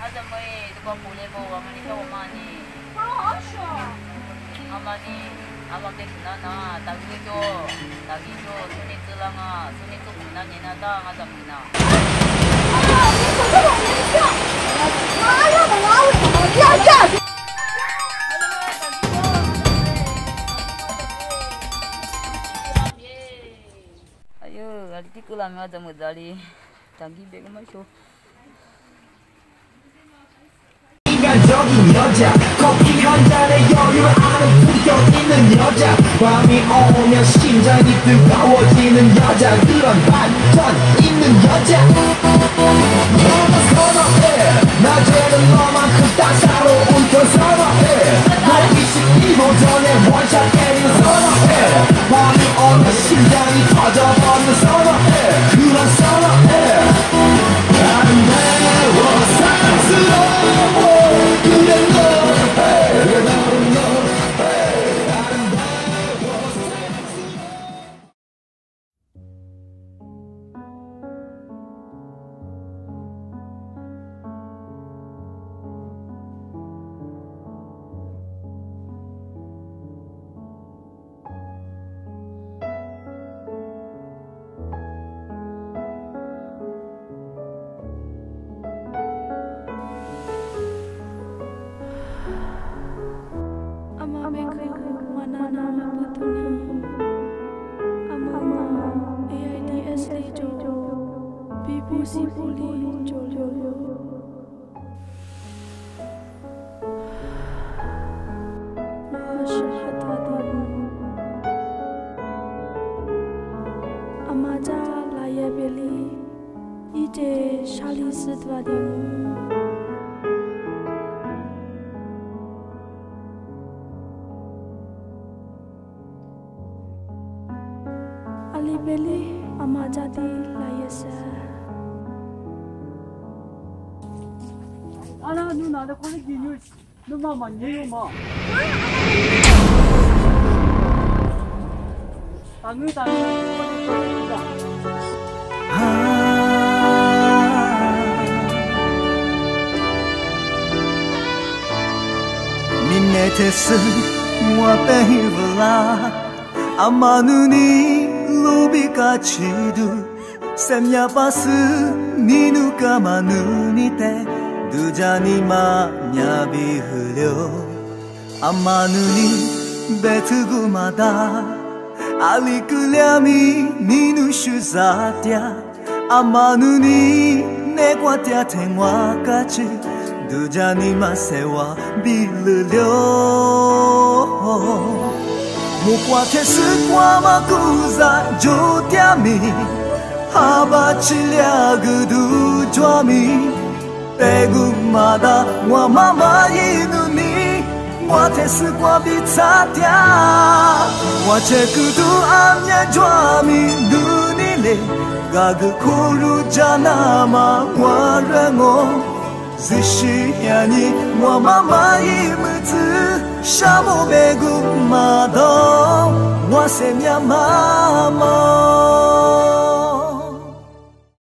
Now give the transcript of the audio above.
Ada mo itu kau boleh bawa mani kau mani. Amani, amam dek nana, tagi jo, suni tulanga, suni tu mina ni nada, ada mina. Ayo, hari ti kulam ada mudari, tagi beg masuk. 적인 여자 커피 한 잔에 여유를 아는 품격 있는 여자 밤이 오면 심장이 뜨거워지는 여자 그런 반전 있는 여자 너만 선호해 낮에는 너만큼 따사로운 걸 선호해 너 22호 전에 원샷 때리는 선호해 밤이 오면 심장이 터져버리는 선호해 그런 선호해 아름다워 사랑스러워 Ana nuno ada kau ni gini, nuno manja ma. Tangu. Minnetes mua behivla, amanuni lubika chidu, semya basu ninuka manunite. 두잔이 마냐비 흘려 아마누니 베트구마다 알리끌ля미 니누슈사랴 아마누니 내과랴 탱와까지 두잔이 마세와 빌르려 목과테스 과마구자 조띠아미 하바칠랴 그두 좌미 배구마다 와마마 이누니 와테스 과비차랴 와체크두 암냐 좌미 누니레 가그 코루자나마 와랭오 지시야니 와마마 이무즈 샤모 배구마다 와세냐 마마